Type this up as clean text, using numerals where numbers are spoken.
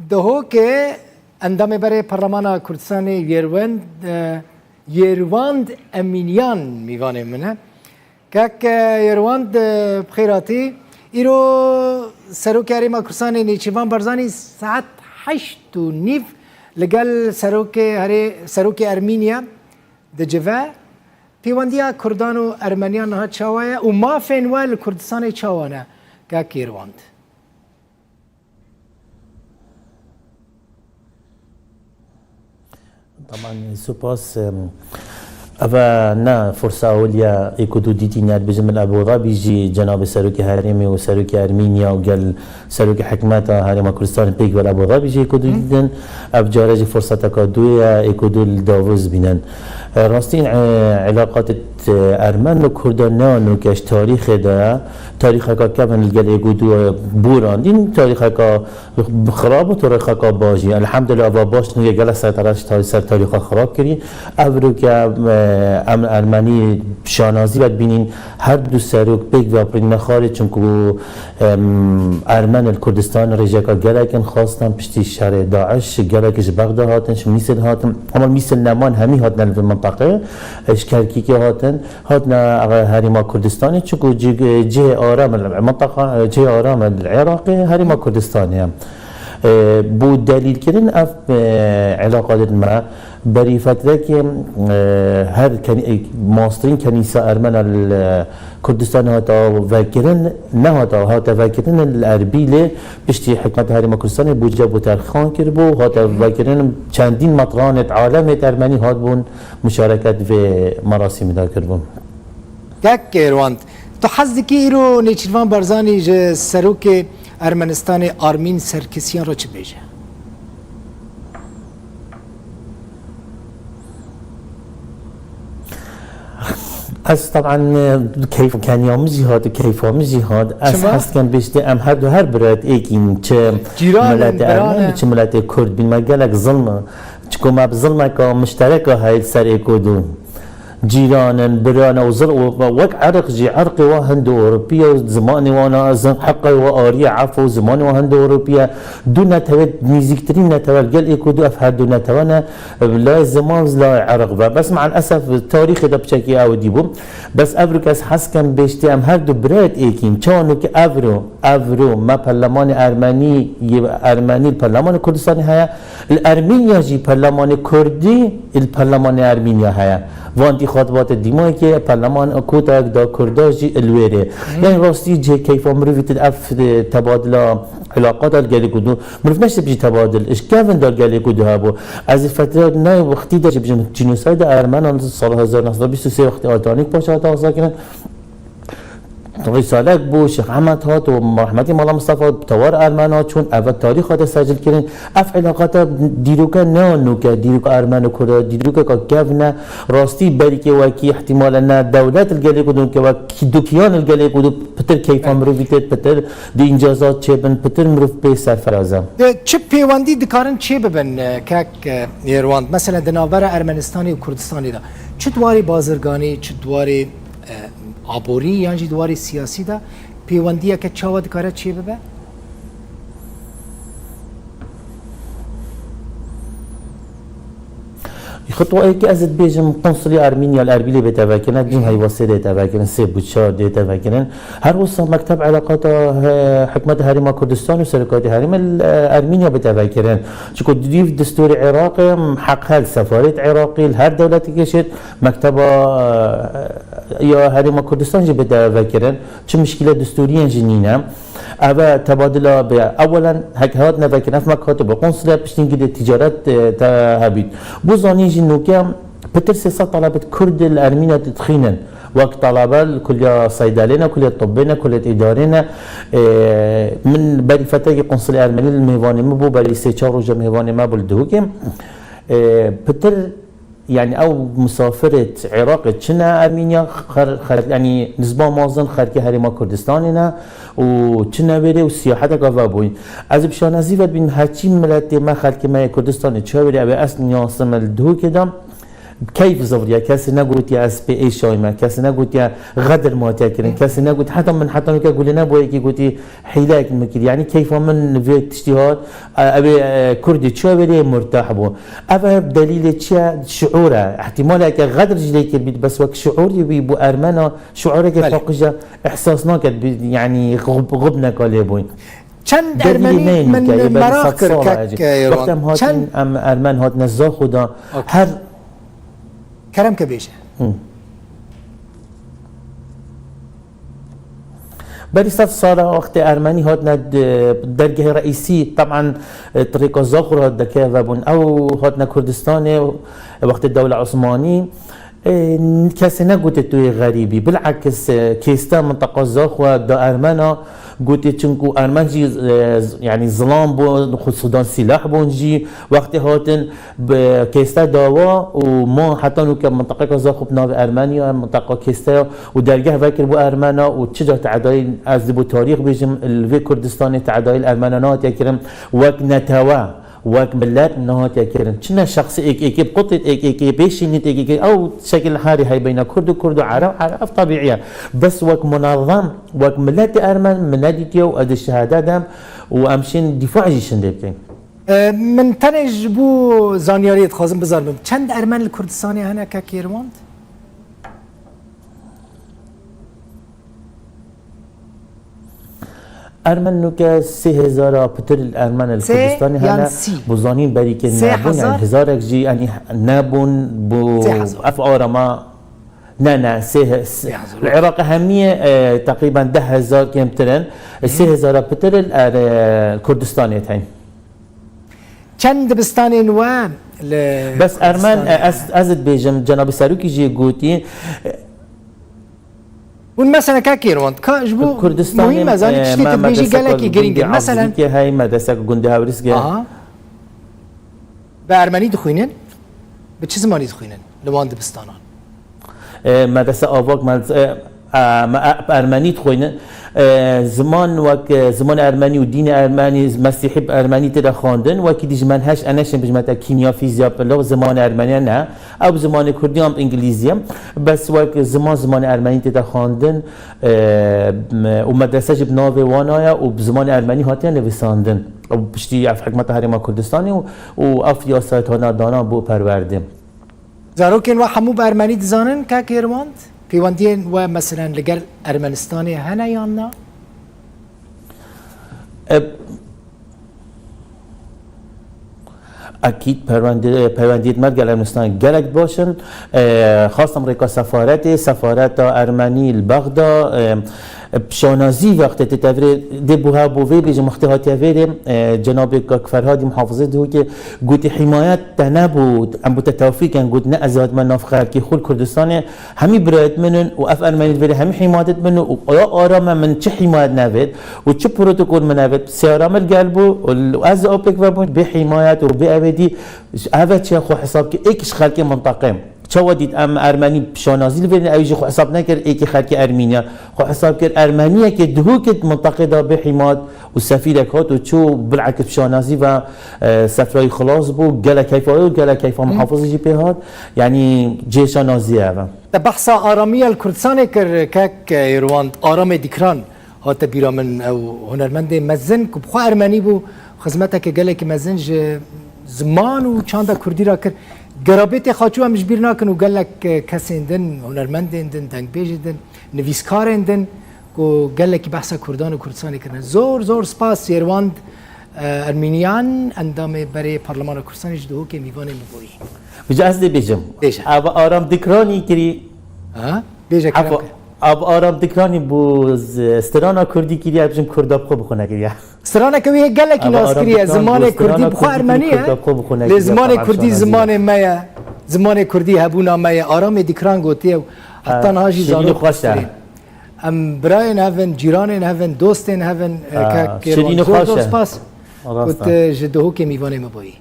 دهو که اندام برای پارلمان کردستان یرواند امینیان میوانه منه که یرواند بخیراتی ایرو سروکاری ما کردستان نیچیوان برزانی ساعت 8:30 لگل سروک ارمینیا دجوه پیوندیا کردان و ارمنیان ها چاوایه و ما فینوال کردستان چاوانه که یرواند طبعا سپاس أفا نا فرصة أولية إيكودو ديتينيات بجمل أبو ظبي جي جناب سروكي هارمي وسروكي أرمينيا وقال سروكي حكماتا هارما كردستان بيك ولا أبو ظبي جي إيكودو ديتن أف جارجي فرصة تكادوية إيكودو الدافوز بينن راستين علاقات أرمن وكردان وكاش تاريخ ده تاريخ كابن الجل إيكودو بوران دين تاريخ خراب وتاريخ باجي الحمد لله أبا باش نيجي جلسة تاريخ خراب كري أبروكا ارمنی شانازی باید بینین هر دو سروک بیگ و پرین خارج چونکو ارمن کردستان رژاکا گلکن خواستن پشتی شهر داعش گلکش بغداد هاتن میسل هاتن اما میسل نمان همی هاتن در منطقه اشکرکی که هاتن هریما کردستانی چونکو جه آرام المنطقه جه آرام العراق هریما کردستانی هم بود دلیل کردن اف علاقات ما برای فتره که هر ماسترین کنیسه ارمن کردستان هاتا وکرن نه هاتا وکرن الاربیل بشتی حکمت هریما کردستان بوجه بو ترخان کرد بو هاتا وکرن چندین مطرانت عالمت ارمنی هات بون مشارکت و مراسم دا کرد بون یک ایرواند تو حزدی که ایرو نیچیروان برزانی جه سروک ارمنستان آرمین سرکسیان را چه بیجه؟ از طبعا كيف كان يوم جهاد كيف يوم جهاد از هست كان بيشتي ام هر برات ايكين چه ملت ارمن چه ملت کرد بين مجالك ظلم چكو ما بظلمك مشتركه هاي سر ايكودو جيرانا برانا وك عرق جي عرقي وهند أوروبيا زماني وانا حقي وآريا عفو زماني وهند أوروبيا دون نتوت نيزيكترين نتوت قال إيكودو أفهد دون نتوانا لا زمان لا عرق بس مع الأسف التاريخ ده بشكل أو ديبو بس أفريكاس حس كان بيشتي أم هردو برات إيكين كانوا أفرو ما برلمان أرمني أرمني البرلمان الكردستاني هيا الأرمينيا جي برلمان كردي البرلمان أرمينيا هيا وانتی خاطبات دیمایی که پارلمان کوتاک دا کرداجی الویره یعنی راستی جه کیف مروفیت اف تبادل علاقات دار گلی کدو مروف نشته بجی تبادل اش کافن دار گلی کدو هبو از فتره نه وقتی داشت بجی جنوساید ارمن سال 1923 وقتی آلتانیک پاشا تاخذ کردن رسالك بو شيخ احمد هات ورحمتي مولا مصطفى توار ارمنا چون اول تاریخ هات سجل کردن اف علاقات دیروکا نه که دیروکا ارمن و کرد دیروکا کافنا راستی بری که وکی احتمالا نه دولت الگلی کدوم که وکی دوکیان الگلی کدوم پتر کیف مروفیت پتر دی انجازات چه بن پتر مروف به سرفرازه چه پیوندی دکارن چه ببن که ایرواند مثلا دناور ارمنستانی و کردستانی دا چه دواری بازرگانی چه دواری عبوری یعنی دواری سیاسی دا پیوندیه که چاوا دکاره چی ببه؟ خطوة أي كأزت بيجم قنصلية أرمينيا الأربيلي بتفاكرنا دين هاي وسيلة تفاكرنا سيب بوتشار دي تفاكرنا هر وصل مكتب علاقات حكمة هرم كردستان وسركات هرم أرمينيا بتفاكرنا شو كنت ديف دستور عراقي حق هال سفارة عراقي هر دولة كشت مكتب يا هرم كردستان جي بتفاكرنا شو مشكلة دستورية جنينة أبا تبادل أولا هات نفكر في مكاتب القنصلية بشتين كده تجارات تهبيد بوزاني جنوكا بتر سياسة طلبت كرد الأرمينيا تدخينا وقت طلبة كلية صيدلينا كلية طبينا كلية إدارينا من بري فتاة قنصلية أرمينيا المهواني مبو بري سيشار وجا مهواني ما بلدهوكي بتر يعني او مسافرة عراق تشنا ارمينيا يعني نسبة معظم خارج هرم كردستاننا وتشنا بري والسياحة كافا بوين از بشان ازيفت بين هرچی ملت ما خارج ما كردستان تشاوري ابي اصل نياسم الدهو كده كيف زوريا كاس نقول يا اس بي اي شايمه كاس نقول يا غدر ما تاكرن كاس نقول حتى من حتى نقول يقول لنا بو يجي قلت حيلاك مكر يعني كيف من في اجتهاد ابي كردي شو بدي مرتاح بو ابا دليل شعوره احتمال غدر جليك البيت بس وك شعور يبي بو ارمنا شعورك فوقجا احساسنا يعني غبنا كالبوين چند ارمنی من مراق کرد که وقتم هاتن ارمن هات نزا خدا هر كلام كبيشه بريستات صار وقت ارمني هات درجه رئيسي طبعا طريقه زاخر هات دكا وبون او هاتنا كردستان وقت الدوله العثمانيه کسی نگوته توی غریبی بالعکس کیستا منطقه زاخوا دا ارمنا گوته چونکو ارمن جی يعني ظلام بون خود سودان سلاح بون جی وقتی هاتن کیستا داوا و ما حتی نو که منطقه زاخوا بناو ارمنیا منطقه کیستا و درگه وکر بو ارمنا و چجا تعدای از بو تاریخ بیجم الوی کردستان تعدای ارمنانات یکرم وک نتوا وك بلاد نهات يكرن شنا شخص ايك بقطة ايك بيشينيت ايك او شكل حاري هاي بين كرد وكرد وعرب طبيعية بس وك منظم وك ملات ارمن مناديتيو اد الشهادات دام وامشين دفاع جيشن ديبكين من تنج بو زانياريت خازم بزاربم چند ارمن الكردستاني هنا كيرواند ارمن نو که 3000 پتر ارمن الکردستانی هلا بوزانین بری که نبون يعني هزارك جي يعني نبون بو اف اورما نه العراق همية تقريبا 10,000 كمترن 3000 پتر الكردستاني تاين چند دبستانين و بس ارمن ازد بيجم جناب ساروكي جي قوتي مثلا كاكيروند كاجبو مهمه زاني تشتي بيجي قالك جرينج مثلا هاي مدرسه جوندي هاورسكي بارمني دخوينن بچه زماني دخوينن لوان دبستانان مدرسه آواک ارمنی دخوينن زمان وك زمان ارمني ودين ارمني مسيحي ارمني تدا خواندن وكي ديج منهج انش بجمتا كيمياء فيزياء بلو زمان ارمني نه او زمان كردي هم انجليزي بس وك زمان ارمني تدا خواندن ومدرسه جبناوي وانايا وبزمان ارمني هاتين نويساندن وبشتي اف حكمت هرم كردستاني واف ياسات هنا دانا بو پروردم زاروكين وحمو بارمني دزانن كاكيرواند پیوندین و مثلا لگر ارمنستانی هنه یا نه؟ اكيد پیوندید مرگ ارمنستان گلک باشن خاص امریکا سفارت ارمنی البغدا بشانازي وقت تتفري دبوها بوفي بيجي محتويات يفيري جناب كفرهادي محافظه هو كي قلت حمايات تنابود ام بتتوفيق كان قلت نازاد من نفخر كي خل كردستان همي برات منن واف ارمني فيري همي حمايات منه وارام من تش حمايات نافد وتش بروتوكول منافد سيارام القلبو واز اوبك وبون بحمايات وبابدي هذا شيء خو حساب كي ايش خلكي منطقه شو وديت ام ارمني بشانازي لفين اويجي خو حساب نكر ايكي خلكي ارمينيا خو حساب كر ارمنيا كي دهوكت منطقه دا بحماد وسفيرك هات وشو بالعكس بشانازي و سفراي خلاص بو قال كيف محافظ جي بي هاد يعني جي شانازي هذا بحث اراميه الكردستان كر كاك يروان ارام ديكران هات بيرا من او هنرمند مزن كبخو ارمني بو خدمتك قال لك مزنج زمان و چاندا كردي را كر قرابتي خاطو مش بيرنا كانوا قال لك كاسندن هنرمندن دنگ بيجدن نويسكارندن و قال لك بحث كردان و كردستان كرنا زور سپاس يرواند ارمينيان اندام بري برلمان كردستان جدو كي ميوان مبوي بجا قصدي بيجم اب ارام ديكراني كري ها بيجا كلام اب ارام ديكراني بو استرانا كردي كري ابجم كردا بخو بخونه كري استرانا كوي قال لك ناسكري زمان كردي بخو ارمنيه لزمان كردي زمان كردي هبونا مايا ارام ديكران قوتي حتى نهاجي زانو خوشترين ام براين هافن جيرانين هافن دوستين هافن كاك شدينو خوشه قلت جدو كي ميواني مبوي